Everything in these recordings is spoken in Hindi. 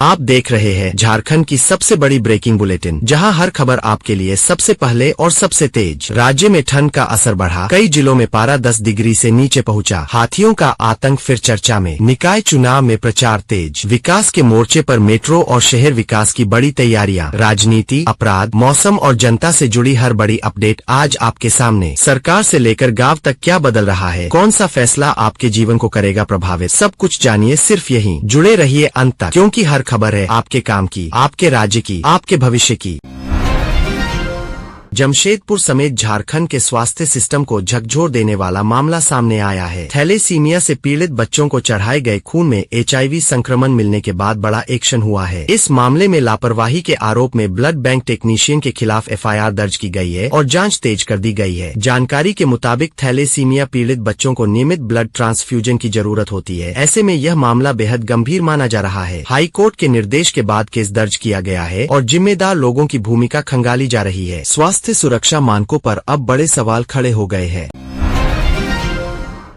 आप देख रहे हैं झारखंड की सबसे बड़ी ब्रेकिंग बुलेटिन, जहां हर खबर आपके लिए सबसे पहले और सबसे तेज। राज्य में ठंड का असर बढ़ा, कई जिलों में पारा 10 डिग्री से नीचे पहुंचा। हाथियों का आतंक फिर चर्चा में, निकाय चुनाव में प्रचार तेज। विकास के मोर्चे पर मेट्रो और शहर विकास की बड़ी तैयारियां। राजनीति, अपराध, मौसम और जनता से जुड़ी हर बड़ी अपडेट आज आपके सामने। सरकार से लेकर गांव तक क्या बदल रहा है, कौन सा फैसला आपके जीवन को करेगा प्रभावित, सब कुछ जानिए सिर्फ यहीं। जुड़े रहिए अंत तक, क्योंकि हर खबर है आपके काम की, आपके राज्य की, आपके भविष्य की। जमशेदपुर समेत झारखंड के स्वास्थ्य सिस्टम को झकझोर देने वाला मामला सामने आया है। थैलेसीमिया से पीड़ित बच्चों को चढ़ाए गए खून में HIV संक्रमण मिलने के बाद बड़ा एक्शन हुआ है। इस मामले में लापरवाही के आरोप में ब्लड बैंक टेक्नीशियन के खिलाफ FIR दर्ज की गई है और जांच तेज कर दी गई है। जानकारी के मुताबिक थैलेसीमिया पीड़ित बच्चों को नियमित ब्लड ट्रांसफ्यूजन की जरूरत होती है। ऐसे में यह मामला बेहद गंभीर माना जा रहा है। हाई कोर्ट के निर्देश के बाद केस दर्ज किया गया है और जिम्मेदार लोगों की भूमिका खंगाली जा रही है। स्वास्थ्य सुरक्षा मानकों पर अब बड़े सवाल खड़े हो गए हैं।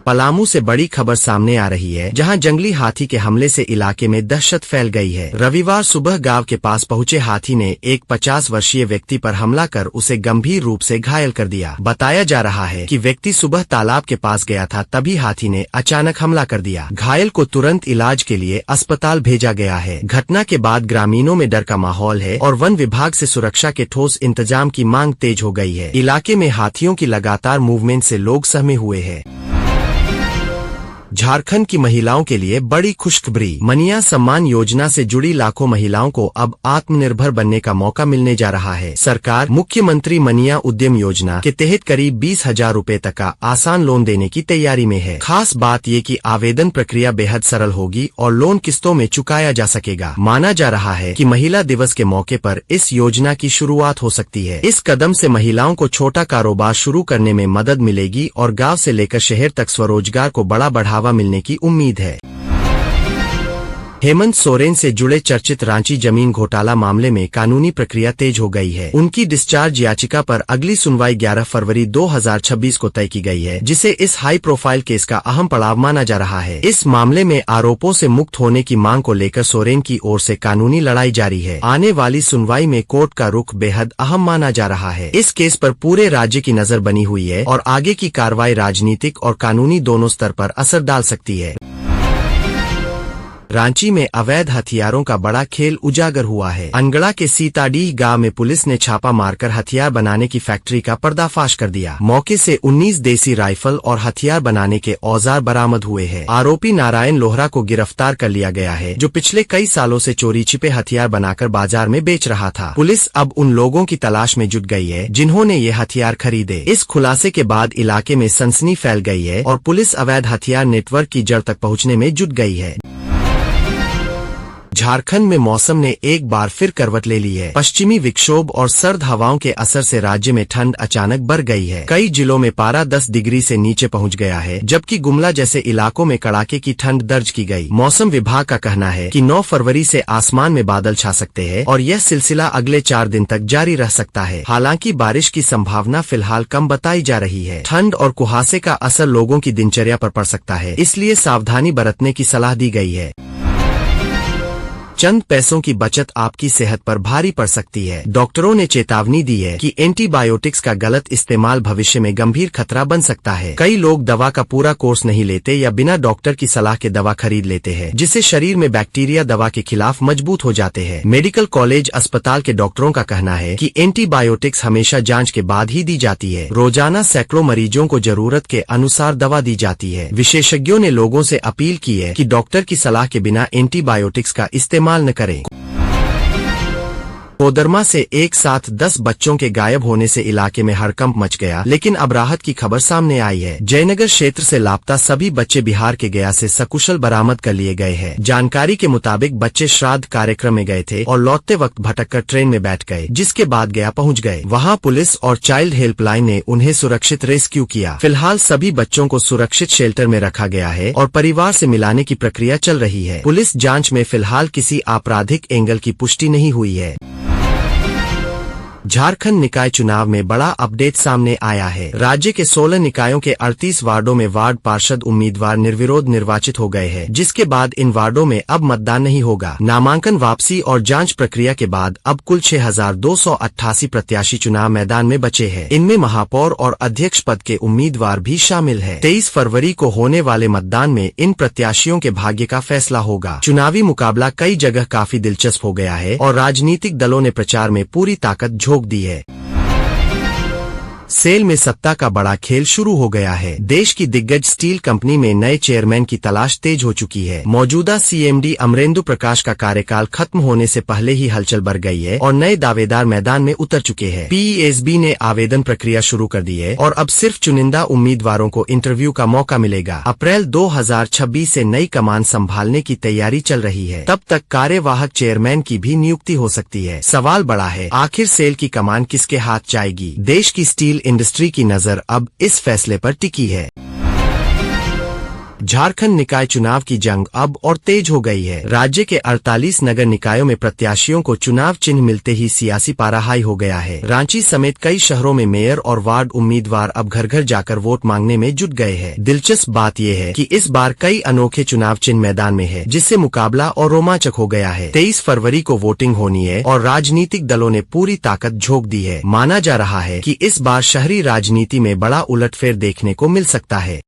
पलामू से बड़ी खबर सामने आ रही है, जहां जंगली हाथी के हमले से इलाके में दहशत फैल गई है। रविवार सुबह गांव के पास पहुंचे हाथी ने एक 50 वर्षीय व्यक्ति पर हमला कर उसे गंभीर रूप से घायल कर दिया। बताया जा रहा है कि व्यक्ति सुबह तालाब के पास गया था, तभी हाथी ने अचानक हमला कर दिया। घायल को तुरंत इलाज के लिए अस्पताल भेजा गया है। घटना के बाद ग्रामीणों में डर का माहौल है और वन विभाग से सुरक्षा के ठोस इंतजाम की मांग तेज हो गई है। इलाके में हाथियों की लगातार मूवमेंट से लोग सहमे हुए हैं। झारखंड की महिलाओं के लिए बड़ी खुशखबरी। मनिया सम्मान योजना से जुड़ी लाखों महिलाओं को अब आत्मनिर्भर बनने का मौका मिलने जा रहा है। सरकार मुख्यमंत्री मनिया उद्यम योजना के तहत करीब 20,000 रूपए तक का आसान लोन देने की तैयारी में है। खास बात ये कि आवेदन प्रक्रिया बेहद सरल होगी और लोन किस्तों में चुकाया जा सकेगा। माना जा रहा है कि महिला दिवस के मौके पर इस योजना की शुरुआत हो सकती है। इस कदम से महिलाओं को छोटा कारोबार शुरू करने में मदद मिलेगी और गाँव से लेकर शहर तक स्वरोजगार को बड़ा बढ़ावा मिलने की उम्मीद है। हेमंत सोरेन से जुड़े चर्चित रांची जमीन घोटाला मामले में कानूनी प्रक्रिया तेज हो गई है। उनकी डिस्चार्ज याचिका पर अगली सुनवाई 11 फरवरी 2026 को तय की गई है, जिसे इस हाई प्रोफाइल केस का अहम पड़ाव माना जा रहा है। इस मामले में आरोपों से मुक्त होने की मांग को लेकर सोरेन की ओर से कानूनी लड़ाई जारी है। आने वाली सुनवाई में कोर्ट का रुख बेहद अहम माना जा रहा है। इस केस पर पूरे राज्य की नजर बनी हुई है और आगे की कार्रवाई राजनीतिक और कानूनी दोनों स्तर पर असर डाल सकती है। रांची में अवैध हथियारों का बड़ा खेल उजागर हुआ है। अनगढ़ा के सीताडीह गांव में पुलिस ने छापा मारकर हथियार बनाने की फैक्ट्री का पर्दाफाश कर दिया। मौके से 19 देसी राइफल और हथियार बनाने के औजार बरामद हुए हैं। आरोपी नारायण लोहरा को गिरफ्तार कर लिया गया है, जो पिछले कई सालों से चोरी छिपे हथियार बनाकर बाजार में बेच रहा था। पुलिस अब उन लोगों की तलाश में जुट गई है जिन्होंने ये हथियार खरीदे। इस खुलासे के बाद इलाके में सनसनी फैल गई है और पुलिस अवैध हथियार नेटवर्क की जड़ तक पहुँचने में जुट गई है। झारखंड में मौसम ने एक बार फिर करवट ले ली है। पश्चिमी विक्षोभ और सर्द हवाओं के असर से राज्य में ठंड अचानक बढ़ गई है। कई जिलों में पारा 10 डिग्री से नीचे पहुंच गया है, जबकि गुमला जैसे इलाकों में कड़ाके की ठंड दर्ज की गई। मौसम विभाग का कहना है कि 9 फरवरी से आसमान में बादल छा सकते हैं और यह सिलसिला अगले 4 दिन तक जारी रह सकता है। हालांकि बारिश की संभावना फिलहाल कम बताई जा रही है। ठंड और कुहासे का असर लोगों की दिनचर्या पर पड़ सकता है, इसलिए सावधानी बरतने की सलाह दी गई है। चंद पैसों की बचत आपकी सेहत पर भारी पड़ सकती है। डॉक्टरों ने चेतावनी दी है कि एंटीबायोटिक्स का गलत इस्तेमाल भविष्य में गंभीर खतरा बन सकता है। कई लोग दवा का पूरा कोर्स नहीं लेते या बिना डॉक्टर की सलाह के दवा खरीद लेते हैं, जिससे शरीर में बैक्टीरिया दवा के खिलाफ मजबूत हो जाते हैं। मेडिकल कॉलेज अस्पताल के डॉक्टरों का कहना है कि एंटीबायोटिक्स हमेशा जाँच के बाद ही दी जाती है। रोजाना सैकड़ों मरीजों को जरूरत के अनुसार दवा दी जाती है। विशेषज्ञों ने लोगों से अपील की है कि डॉक्टर की सलाह के बिना एंटीबायोटिक्स का इस्तेमाल न करें। कोदरमा से एक साथ 10 बच्चों के गायब होने से इलाके में हड़कंप मच गया, लेकिन अब राहत की खबर सामने आई है। जयनगर क्षेत्र से लापता सभी बच्चे बिहार के गया से सकुशल बरामद कर लिए गए हैं। जानकारी के मुताबिक बच्चे श्राद्ध कार्यक्रम में गए थे और लौटते वक्त भटककर ट्रेन में बैठ गए, जिसके बाद गया पहुंच गए। वहां पुलिस और चाइल्ड हेल्पलाइन ने उन्हें सुरक्षित रेस्क्यू किया। फिलहाल सभी बच्चों को सुरक्षित शेल्टर में रखा गया है और परिवार से मिलाने की प्रक्रिया चल रही है। पुलिस जाँच में फिलहाल किसी आपराधिक एंगल की पुष्टि नहीं हुई है। झारखंड निकाय चुनाव में बड़ा अपडेट सामने आया है। राज्य के 16 निकायों के 38 वार्डों में वार्ड पार्षद उम्मीदवार निर्विरोध निर्वाचित हो गए हैं, जिसके बाद इन वार्डों में अब मतदान नहीं होगा। नामांकन वापसी और जांच प्रक्रिया के बाद अब कुल 6,288 प्रत्याशी चुनाव मैदान में बचे हैं। इनमें महापौर और अध्यक्ष पद के उम्मीदवार भी शामिल है। 23 फरवरी को होने वाले मतदान में इन प्रत्याशियों के भाग्य का फैसला होगा। चुनावी मुकाबला कई जगह काफी दिलचस्प हो गया है और राजनीतिक दलों ने प्रचार में पूरी ताकत झोंक दी है। सेल में सत्ता का बड़ा खेल शुरू हो गया है। देश की दिग्गज स्टील कंपनी में नए चेयरमैन की तलाश तेज हो चुकी है। मौजूदा सीएमडी अमरेंदु प्रकाश का कार्यकाल खत्म होने से पहले ही हलचल बढ़ गई है और नए दावेदार मैदान में उतर चुके हैं। पीईएसबी ने आवेदन प्रक्रिया शुरू कर दी है और अब सिर्फ चुनिंदा उम्मीदवारों को इंटरव्यू का मौका मिलेगा। अप्रैल 2026 से नई कमान संभालने की तैयारी चल रही है। तब तक कार्यवाहक चेयरमैन की भी नियुक्ति हो सकती है। सवाल बड़ा है, आखिर सेल की कमान किसके हाथ जाएगी? देश की स्टील इंडस्ट्री की नजर अब इस फैसले पर टिकी है। झारखंड निकाय चुनाव की जंग अब और तेज हो गई है। राज्य के 48 नगर निकायों में प्रत्याशियों को चुनाव चिन्ह मिलते ही सियासी पारा हाई हो गया है। रांची समेत कई शहरों में मेयर और वार्ड उम्मीदवार अब घर घर जाकर वोट मांगने में जुट गए हैं। दिलचस्प बात यह है कि इस बार कई अनोखे चुनाव चिन्ह मैदान में है, जिससे मुकाबला और रोमांचक हो गया है। 23 फरवरी को वोटिंग होनी है और राजनीतिक दलों ने पूरी ताकत झोंक दी है। माना जा रहा है कि इस बार शहरी राजनीति में बड़ा उलटफेर देखने को मिल सकता है।